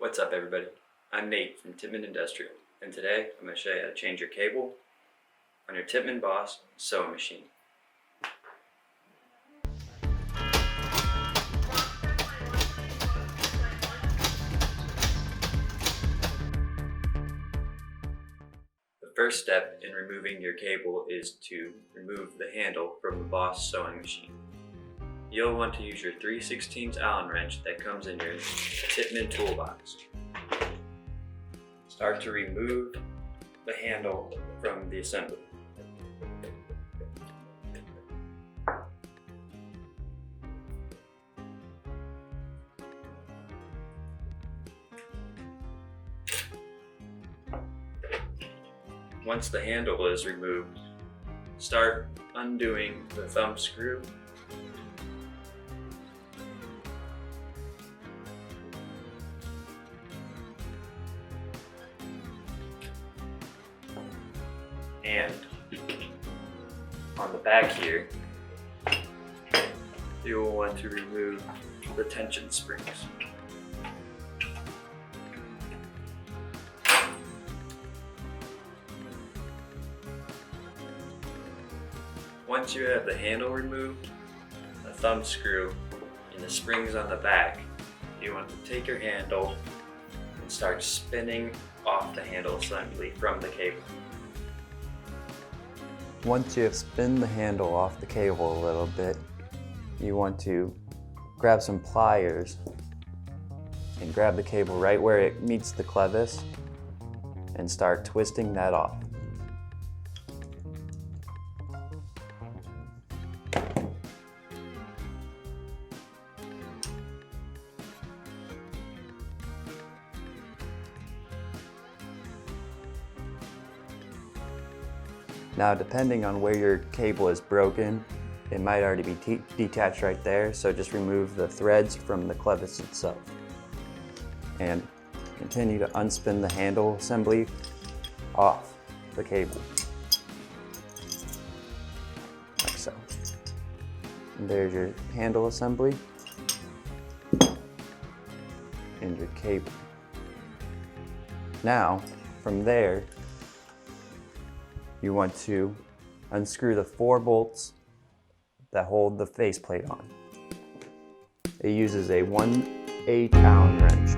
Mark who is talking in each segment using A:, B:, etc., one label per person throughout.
A: What's up everybody? I'm Nate from Tippmann Industrial, and today I'm going to show you how to change your cable on your Tippmann Boss sewing machine. The first step in removing your cable is to remove the handle from the Boss sewing machine. You'll want to use your 3/16 Allen wrench that comes in your Tippmann toolbox. Start to remove the handle from the assembly. Once the handle is removed, start undoing the thumb screw and on the back here, you will want to remove the tension springs. Once you have the handle removed, the thumb screw, and the springs on the back, you want to take your handle and start spinning off the handle assembly from the cable.
B: Once you have spun the handle off the cable a little bit, you want to grab some pliers and grab the cable right where it meets the clevis and start twisting that off. Now, depending on where your cable is broken, it might already be detached right there, so just remove the threads from the clevis itself. And continue to unspin the handle assembly off the cable, like so. And there's your handle assembly and your cable. Now, from there, you want to unscrew the 4 bolts that hold the faceplate on. It uses a 1/8 Allen wrench.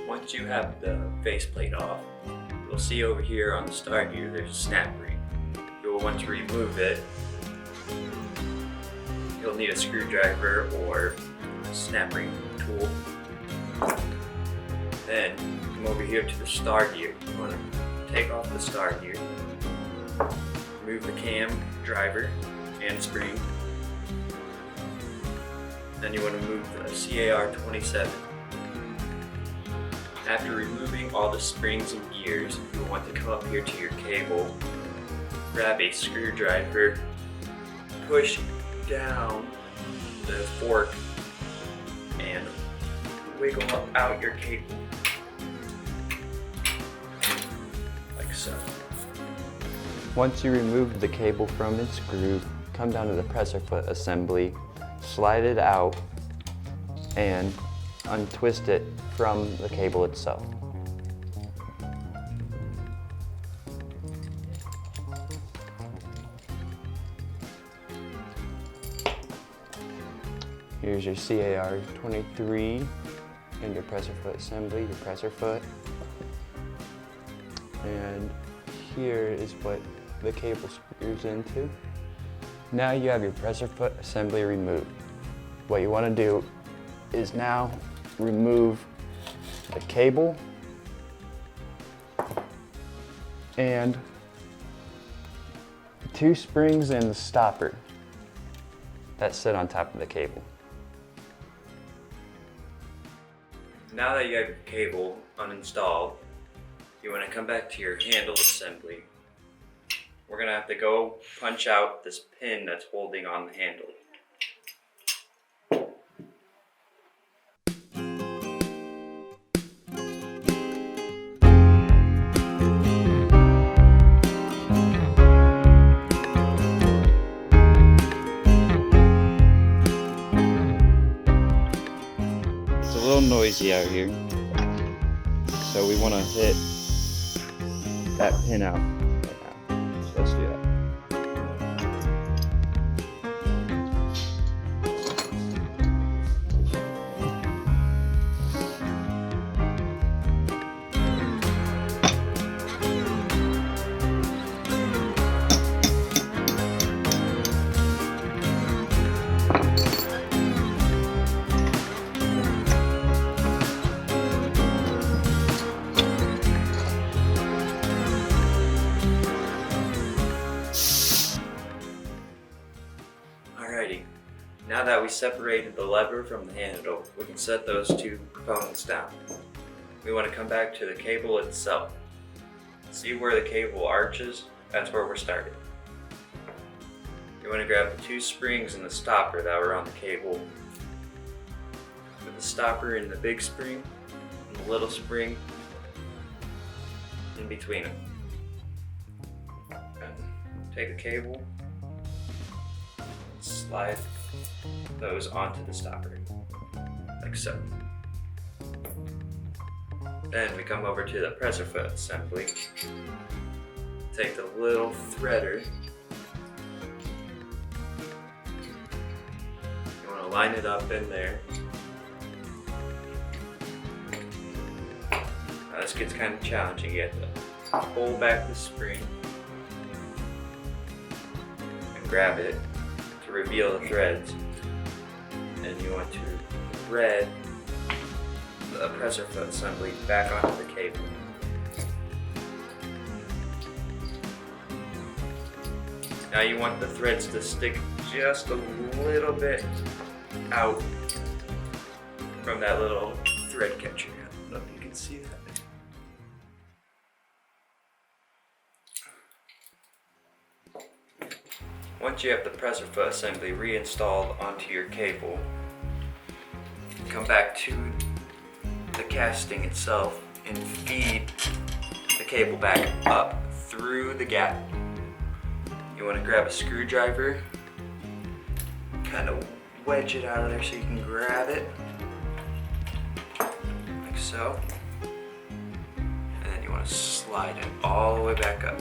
A: Once you have the faceplate off, you'll see over here on the start gear there's a snap ring. You'll want to remove it. You'll need a screwdriver or a snap ring tool. Then come over here to the star gear. You want to take off the star gear, remove the cam, driver, and spring. Then you want to move the CAR 27. After removing all the springs and gears, you'll want to come up here to your cable, grab a screwdriver, push down the fork, and wiggle out your cable, like so.
B: Once you remove the cable from its groove, come down to the presser foot assembly, slide it out, and untwist it from the cable itself. Here's your CAR 23 and your presser foot assembly, your presser foot. And here is what the cable screws into. Now you have your presser foot assembly removed. What you want to do is now remove the cable and the 2 springs and the stopper that sit on top of the cable.
A: Now that you have your cable uninstalled, you want to come back to your handle assembly we're gonna have to go punch out this pin that's holding on the handle.
B: It's a little noisy out here, so we want to hit that pin out right now. So let's do that.
A: Alrighty, now that we separated the lever from the handle, we can set those two components down. We want to come back to the cable itself. See where the cable arches? That's where we're starting. You want to grab the two springs and the stopper that were on the cable. Put the stopper in the big spring and the little spring in between them. And take the cable, slide those onto the stopper, like so. Then we come over to the presser foot assembly. Take the little threader. You want to line it up in there. Now this gets kind of challenging. You have to pull back the spring and grab it to reveal the threads. And you want to thread the presser foot assembly back onto the cable. Now you want the threads to stick just a little bit out from that little thread catcher. I don't know if you can see that. Once you have the presser foot assembly reinstalled onto your cable, come back to the casting itself and feed the cable back up through the gap. You want to grab a screwdriver, kind of wedge it out of there so you can grab it, like so. And then you want to slide it all the way back up.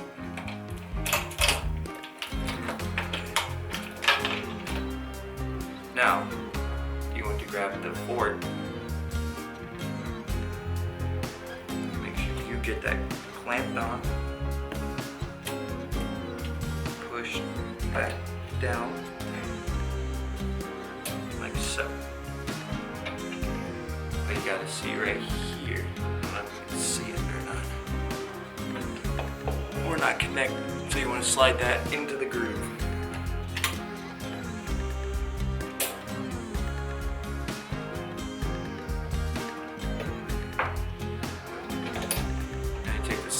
A: Now, you want to grab the fork. Make sure you get that clamped on. Push back down, like so. But you gotta see right here. I don't know if you can see it or not. Or not connect, so you want to slide that into the groove.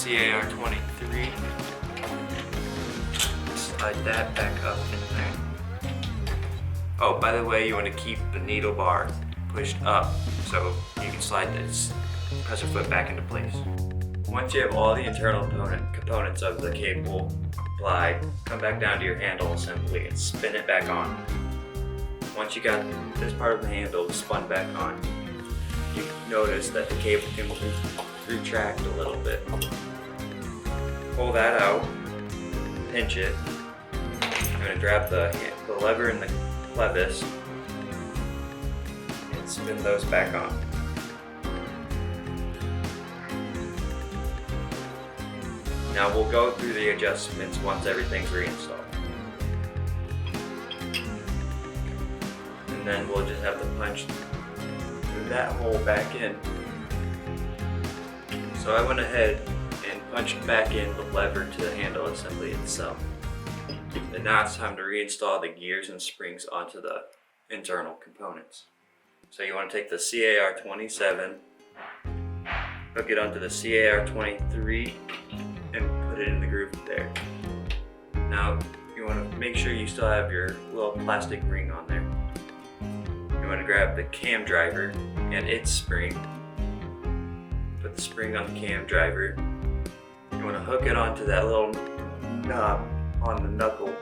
A: CAR23, slide that back up in there. Oh, by the way, you want to keep the needle bar pushed up so you can slide this presser foot back into place. Once you have all the internal components of the cable applied, come back down to your handle assembly and spin it back on. Once you got this part of the handle spun back on, you notice that the cable can retract a little bit. Pull that out, pinch it. I'm going to grab the lever and the clevis and spin those back on. Now we'll go through the adjustments once everything's reinstalled. And then we'll just have to punch through that hole back in. So I went ahead and punched back in the lever to the handle assembly itself. And now it's time to reinstall the gears and springs onto the internal components. So you want to take the CAR27, hook it onto the CAR23, and put it in the groove there. Now you want to make sure you still have your little plastic ring on there. You want to grab the cam driver and its spring. Put the spring on the cam driver. You want to hook it onto that little knob on the knuckle.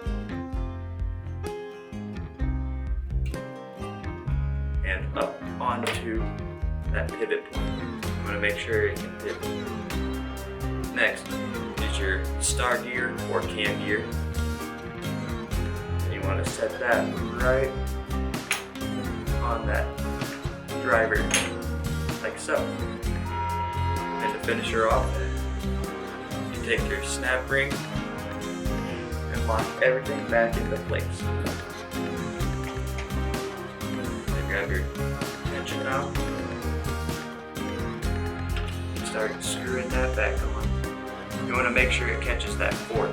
A: And up onto that pivot point. You want to make sure it can pivot. Next is your star gear or cam gear. And you want to set that right on that driver, like so. And to finish her off, you take your snap ring and lock everything back into place. Then grab your tension knob and start screwing that back on. You want to make sure it catches that fork.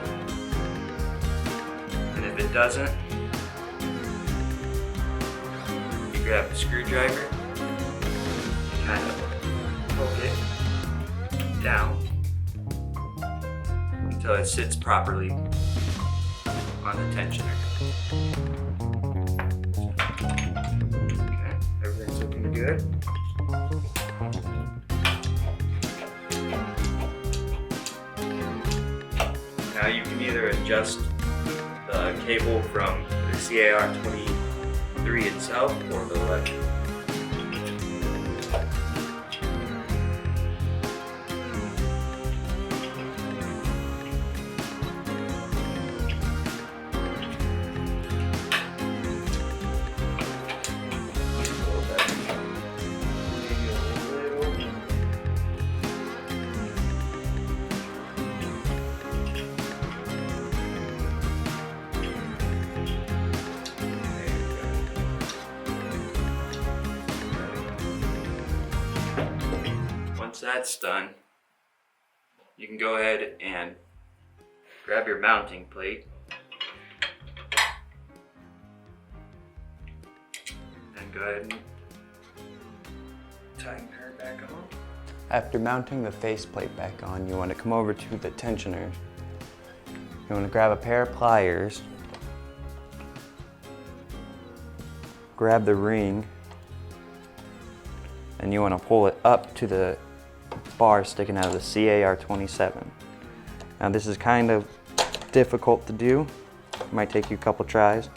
A: And if it doesn't, you grab the screwdriver, kind of poke it down until it sits properly on the tensioner. Okay, everything's looking good. Now you can either adjust the cable from the CAR23 itself or the lever. Once that's done, you can go ahead and grab your mounting plate and go ahead and tighten her back on.
B: After mounting the faceplate back on, you want to come over to the tensioner. You want to grab a pair of pliers, grab the ring, and you want to pull it up to the bar sticking out of the CAR27. Now this is kind of difficult to do. It might take you a couple tries,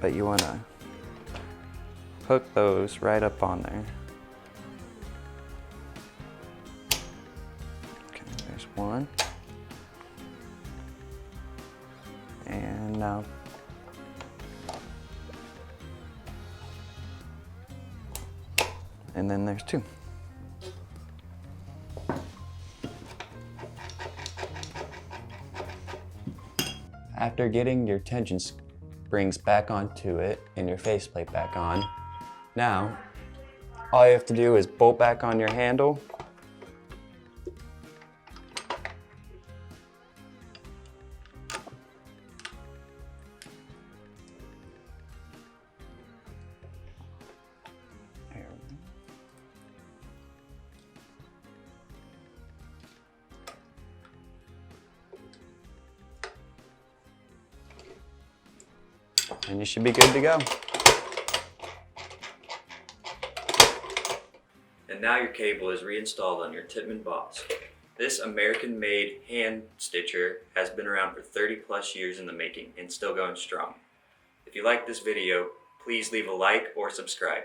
B: but you want to hook those right up on there. Okay, there's one. And now and then there's two. After getting your tension springs back onto it and your faceplate back on, now all you have to do is bolt back on your handle . And you should be good to go.
A: And now your cable is reinstalled on your Tippmann box. This American-made hand stitcher has been around for 30 plus years in the making and still going strong. If you like this video, please leave a like or subscribe.